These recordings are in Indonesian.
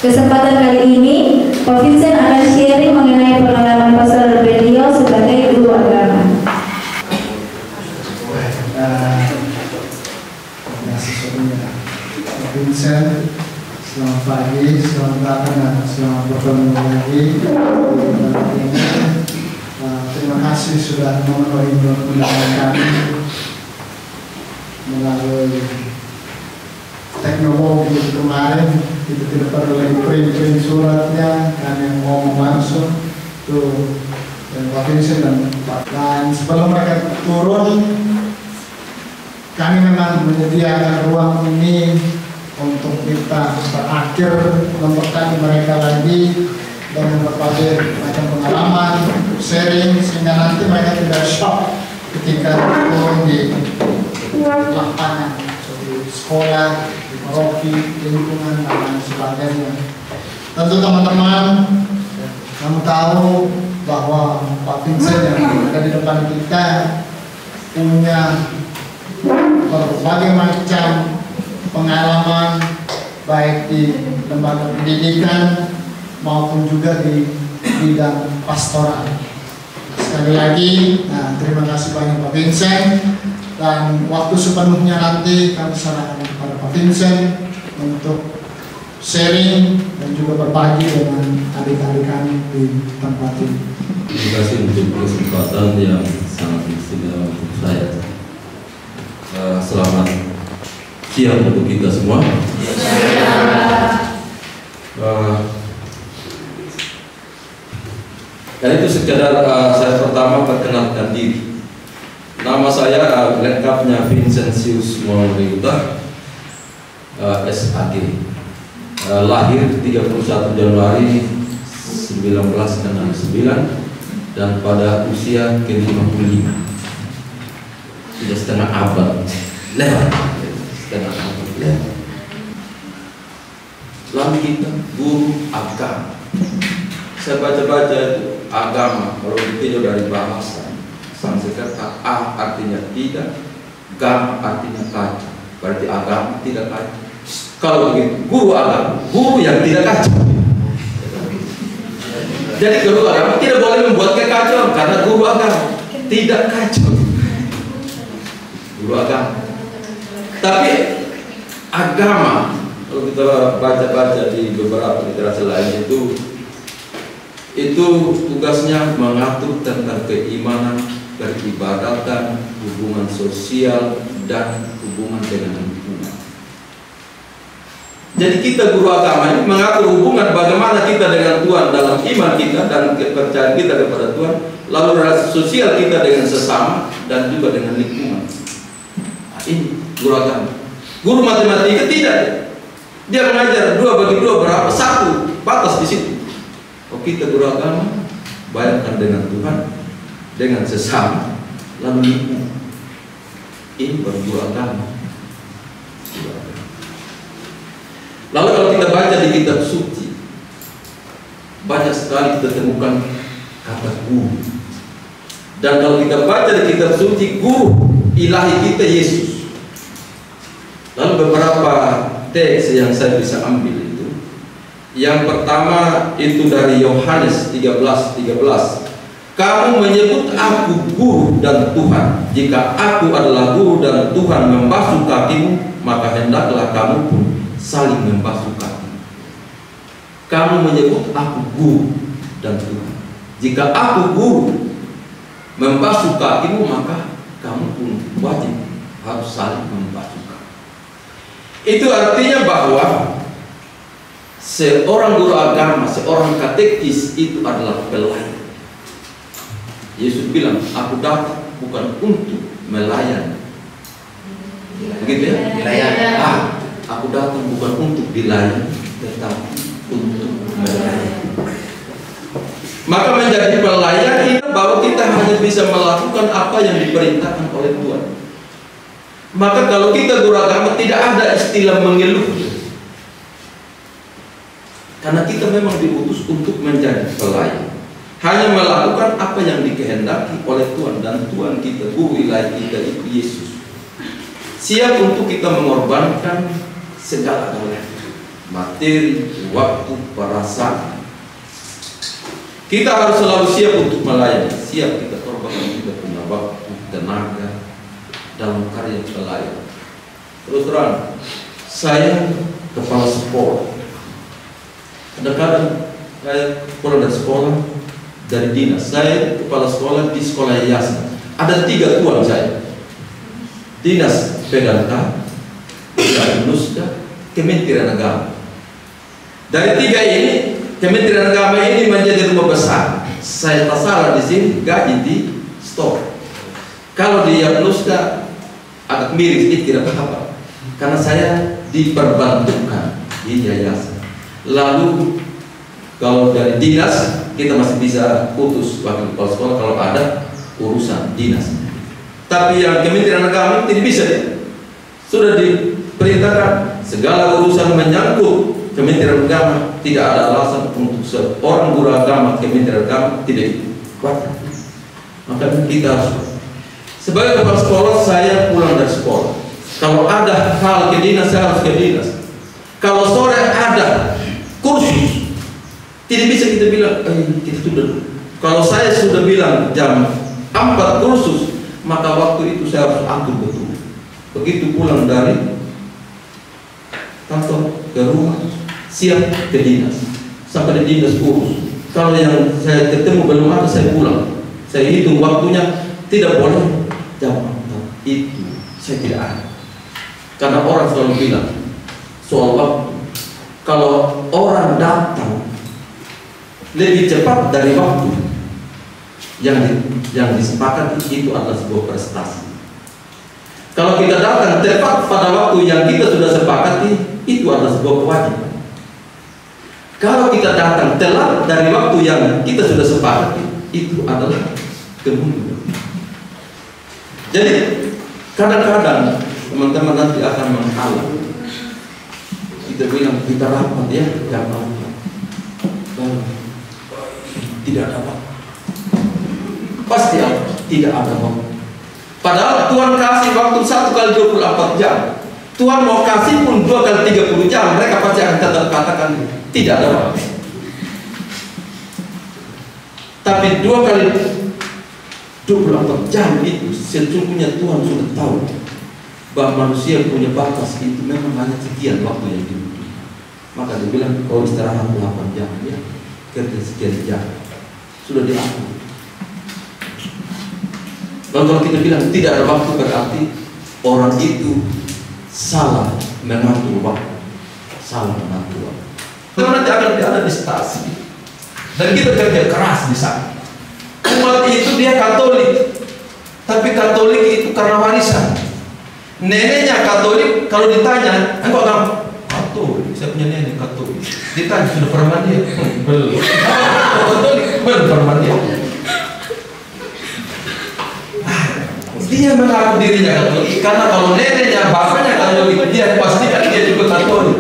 Kesempatan kali ini, Pak Vincent akan sharing mengenai pengalaman Pastor beliau sebagai guru agama. Pak Vincent, selamat pagi, selamat datang dan selamat bertemu lagi. Terima kasih sudah memenuhi undangan kami melalui teknologi kemarin. Kita tidak perlu lagi print suratnya, kami ngomong langsung tuh dan Pak Vincent dan sebelum mereka turun, kami memang menyediakan ruang ini untuk kita berakhir mempertanya mereka lagi dengan berbagai macam pengalaman, sharing sehingga nanti mereka tidak shock ketika turun di lapangan, di sekolah, di paroki, lingkungan dan lain sebagainya. Tentu teman-teman, kamu tahu bahwa Pak Vincent yang ada di depan kita punya berbagai macam pengalaman baik di lembaga pendidikan maupun juga di bidang pastoral. Sekali lagi, terima kasih banyak Pak Vincent, dan waktu sepenuhnya nanti kami serahkan kepada Pak Vincent untuk sharing dan juga berbagi dengan adik-adik kami di tempat ini. Terima kasih untuk kesempatan yang sangat istimewa untuk saya. Selamat siang untuk kita semua. Dan itu sekedar saya pertama perkenalkan diri. Nama saya lengkapnya Vincentius Maulida, SAG. Lahir 31 Januari 1969 dan pada usia ke-55. Sudah setengah abad lewat. Lalu kita guru agama. Saya baca-baca itu agama, kalau ditinjau dari bahasa Sanskerta, artinya tidak, gam artinya kacau. Berarti agama tidak kacau. Kalau begitu, guru agama, guru yang tidak kacau. Jadi guru agama tidak boleh membuat kekacauan karena guru agama tidak kacau. Guru agama. Tapi agama, kalau kita baca-baca di beberapa literasi lain itu tugasnya mengatur tentang keimanan, peribadatan, hubungan sosial, dan hubungan dengan lingkungan. Jadi kita guru agama ini mengatur hubungan bagaimana kita dengan Tuhan dalam iman kita dan kepercayaan kita kepada Tuhan, lalu relasi sosial kita dengan sesama dan juga dengan lingkungan. Nah, ini guru agama. Guru matematika tidak, dia mengajar 2 bagi 2 berapa? 1, batas di situ. Oh, kita guru agama bayangkan dengan Tuhan, dengan sesama, lalu lingkungan. Ini baru guru agama. Lalu kalau kita baca di kitab suci, banyak sekali kita temukan kata guru. Dan kalau kita baca di kitab suci, guru ilahi kita Yesus. Lalu beberapa teks yang saya bisa ambil itu, yang pertama itu dari Yohanes 13:13. Kamu menyebut aku guru dan Tuhan. Jika aku adalah guru dan Tuhan membasuh kakimu, maka hendaklah kamu pun saling membasuh kaki. Kamu menyebut aku guru dan Tuhan. Jika aku guru membasuh kakimu, maka kamu pun wajib harus saling membasuh kaki. Itu artinya bahwa seorang guru agama, seorang katekis itu adalah pelayan. Yesus bilang, aku datang bukan untuk melayani. Begitu ya? Melayani. Aku datang bukan untuk dilayani, tetapi untuk melayani. Maka menjadi pelayan itu bahwa kita hanya bisa melakukan apa yang diperintahkan oleh Tuhan. Maka kalau kita guru agama tidak ada istilah mengeluh, karena kita memang diutus untuk menjadi pelayan, hanya melakukan apa yang dikehendaki oleh Tuhan, dan Tuhan kita, guru ilahi kita itu Yesus, siap untuk kita mengorbankan segala galanya. materi, waktu, perasaan. Kita harus selalu siap untuk melayani, siap kita korbankan kita punya waktu, tenaga dalam karya pelayanan. Terus terang, saya kepala sekolah. Kadang-kadang saya pulang dari sekolah, dari dinas. Saya kepala sekolah di sekolah yayasan. Ada 3 tuan saya. Dinas PDAK, Nuska, Kementerian Agama. Dari 3 ini, Kementerian Agama ini menjadi rumah besar. Saya tak salah di sini, gaji di stop. Kalau di Nuska agak miris, tidak apa-apa. Karena saya diperbantukan di yayasan. Lalu kalau dari dinas kita masih bisa putus wakil kepala sekolah kalau ada urusan dinas. Tapi yang Kementerian Agama tidak bisa. Sudah diperintahkan segala urusan menyangkut Kementerian Agama, tidak ada alasan untuk seorang guru agama Kementerian Agama tidak ikut. Maka kita harus sebagai kepala sekolah, saya pulang dari sekolah. Kalau ada hal ke dinas, saya harus ke dinas. Kalau sore ada kursus, tidak bisa kita bilang, kita sudah. Kalau saya sudah bilang jam 4 kursus, maka waktu itu saya harus atur betul. Begitu pulang dari kantor ke rumah, siap ke dinas. Sampai di dinas urus. Kalau yang saya ketemu belum ada, saya pulang. Saya hitung waktunya, tidak boleh jam 4 itu saya tidak ada. Karena orang selalu bilang soal waktu, kalau orang datang lebih cepat dari waktu yang disepakati, itu adalah sebuah prestasi. Kalau kita datang tepat pada waktu yang kita sudah sepakati, itu adalah sebuah kewajiban. Kalau kita datang telat dari waktu yang kita sudah sepakati, itu adalah kemunduran. Jadi kadang-kadang teman-teman nanti akan menghalang. Kita bilang kita rapat ya, jam 4. Tidak ada waktu. Pasti tidak ada waktu. Padahal Tuhan kasih waktu 1 kali 24 jam. Tuhan mau kasih pun 2 kali 30 jam. Mereka pasti akan tetap katakan tidak ada waktu. Tapi 2 kali 24 jam itu sesungguhnya Tuhan sudah tahu bahwa manusia punya batas, itu memang hanya sekian waktu yang dibutuhkan. Maka dia bilang, kau istirahat 8 jam ya, kerja sekian jam, sudah diatur. Kalau kita bilang tidak ada waktu, berarti orang itu salah mengatur waktu, salah mengatur waktu. Kalau nanti akan ada di stasi dan kita kerja keras di sana. Umat itu dia Katolik, tapi Katolik itu karena warisan. Neneknya Katolik, kalau ditanya, engkau agama Katolik, saya punya nenek Katolik. Ditanya sudah pernah mandi? Belum. Katolik belum pernah mandi. Dia mengaku dirinya Katolik karena kalau neneknya, bapaknya Katolik, dia pastikan dia juga Katolik.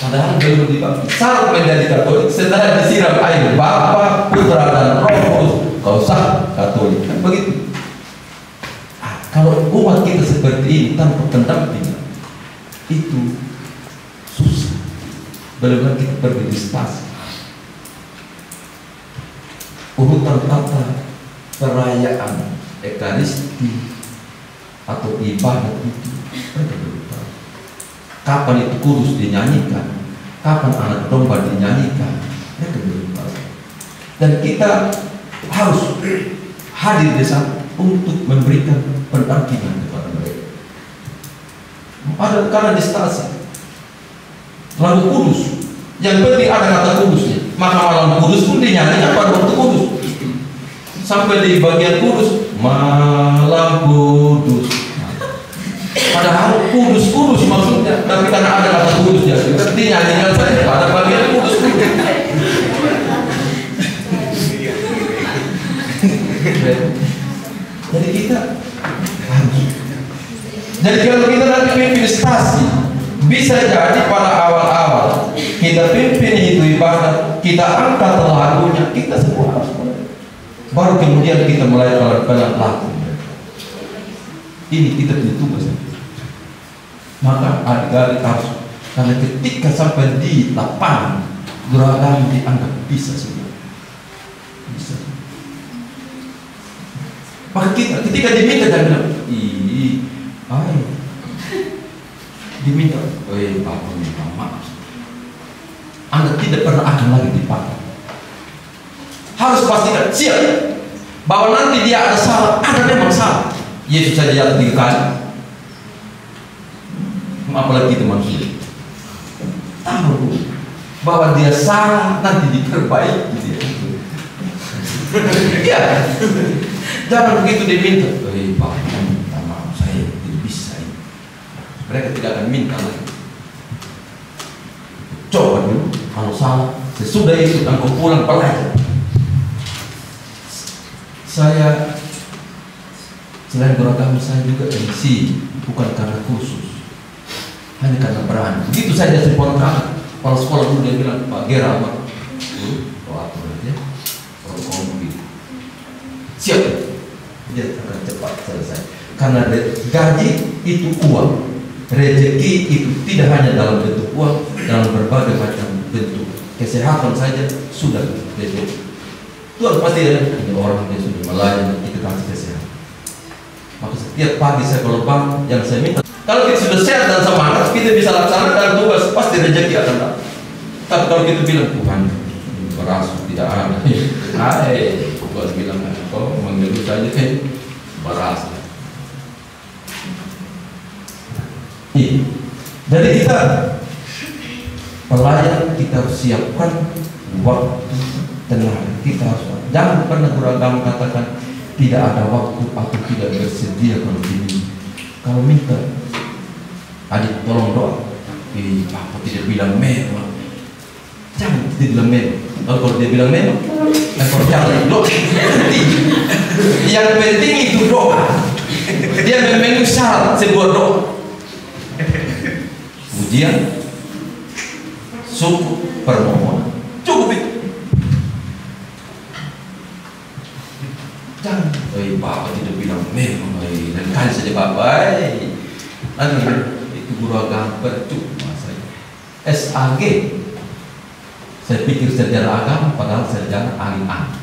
Padahal belum dibaptis. Syarat menjadi Katolik setelah disiram air Bapa, Putra dan Roh Kudus, kau sah Katolik. Kan begitu. Kalau umat kita seperti ini tanpa pendamping, itu susah. Belum kita berdiskusi. Urutan tata perayaan Ekaristi atau ibadat itu mereka belum tahu. Kapan itu kudus dinyanyikan, kapan anak domba dinyanyikan, mereka belum tahu. Dan kita harus hadir di sana untuk memberikan pendampingan kepada mereka. Ada karena di stasi lagu kudus, yang penting ada kata kudusnya, maka malam kudus pun dinyanyikan pada waktu kudus. Sampai di bagian kudus, malam kudus. Padahal kudus maksudnya, tapi karena ada kata kudusnya, dinyanyikan saja pada bagian kudus. Jadi kita harus. Jadi kalau kita nanti pimpin stasi, bisa jadi pada awal-awal kita pimpin itu ibadah, kita angkat lagunya, kita semua harus. Baru kemudian kita mulai melakukan lagu. Ini kita punya tugas. Maka adik-adik harus Karena ketika sampai di lapangan, guru agama dianggap bisa semua. Bisa. Maka kita ketika diminta jangan bilang, diminta, Bapak minta maaf. Anda tidak pernah akan lagi dipakai. Harus pastikan siap bahwa nanti dia ada salah, ada memang salah. Yesus saja jatuh 3 kali. Apalagi itu manusia. Tahu bahwa dia salah, nanti diperbaiki dia. Iya. Jangan begitu diminta. Pak, minta maaf, saya tidak bisa ini. Mereka tidak akan minta lagi. Coba dulu, kalau salah, sesudah itu engkau pulang belajar. Saya selain beragama, saya juga MC, bukan karena kursus, hanya karena berani. Begitu saja sekolah kami. Kalau sekolah dulu dia bilang, Pak Gera, Pak, atur aja, kalau begitu, siap, dia akan cepat selesai. Karena gaji itu uang, rezeki itu tidak hanya dalam bentuk uang, dalam berbagai macam bentuk. Kesehatan saja sudah rezeki. Tuhan pasti ada orang yang sudah melayani kita kasih kesehatan. Maka setiap pagi saya kalau bangun, yang saya minta, kalau kita sudah sehat dan semangat, kita bisa laksanakan tugas, pasti rezeki akan datang. Tapi kalau kita bilang Tuhan beras tidak ada, Tuhan bilang kau mengeluh saja beras. Jadi kita pelayan, kita harus siapkan waktu, tenaga. Kita harus, jangan pernah beragama katakan tidak ada waktu atau tidak bersedia kalau ini. Kalau minta, adik tolong doa. Apa tidak bilang memang? Jangan tidak bilang memang. Kalau dia bilang memang, kalau jangan doa. Yang penting itu doa. Dia memenuhi syarat sebuah doa. Ujian, suku, permohonan, cukup itu. Jangan, Bapak tidak bilang memang, dan kali saja Bapak, itu guru agama percuma saya. SAG, saya pikir sarjana agama, padahal sarjana angin-angin.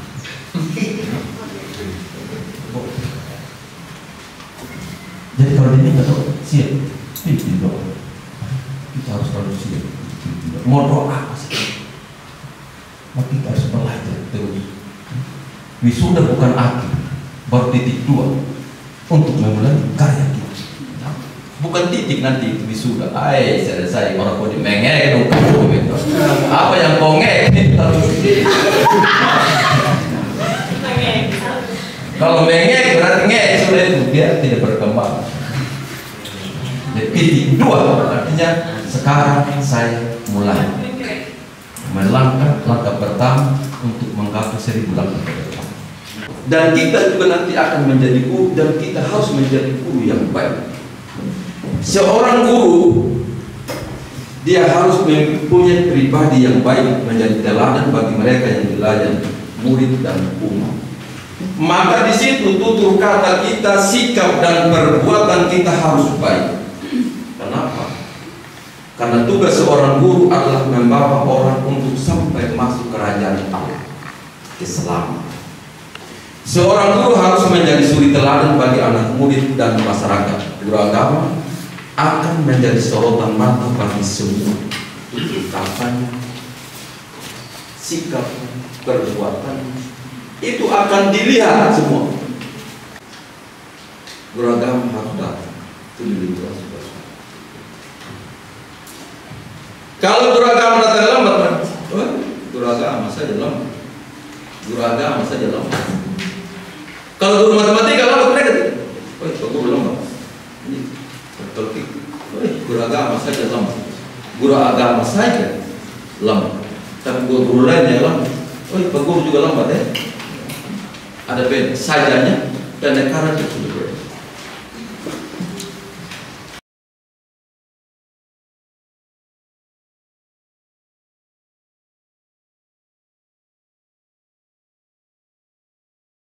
Jadi kalau diminta doa, siap, pimpin doa. Kita harus selalu siap. Mau doa apa sih? Maka kita harus belajar terus. Wisuda bukan akhir, baru titik 2 untuk memulai karya kita. Bukan titik nanti itu wisuda. Selesai orang kau mengek dong. Apa yang kau ngek? Kalau mengek berarti ngek sudah itu dia tidak berkembang. Jadi titik 2 artinya sekarang saya mulai melangkah langkah pertama untuk menggapai 1000 langkah ke depan. Dan kita juga nanti akan menjadi guru, dan kita harus menjadi guru yang baik. Seorang guru dia harus mempunyai pribadi yang baik, menjadi teladan bagi mereka yang dilayani, murid dan umat. Maka di situ tutur kata kita, sikap dan perbuatan kita harus baik. Kenapa? Karena tugas seorang guru adalah membawa orang untuk sampai masuk kerajaan Allah, keselamatan. Seorang guru harus menjadi suri teladan bagi anak murid dan masyarakat. Guru agama akan menjadi sorotan mata bagi semua. Tutur katanya, sikap, perbuatan itu akan dilihat semua. Guru agama harus datang. Itu dilihat. Kalau guru agama datang lambat, guru agama saja lambat. Guru agama saja lambat. Kalau guru matematika lambat mereka, guru lambat. Guru agama saja lambat. Guru agama saja lambat. Tapi guru lainnya lambat. Pak guru juga lambat ya. Ada beda sajanya dan karena itu sudah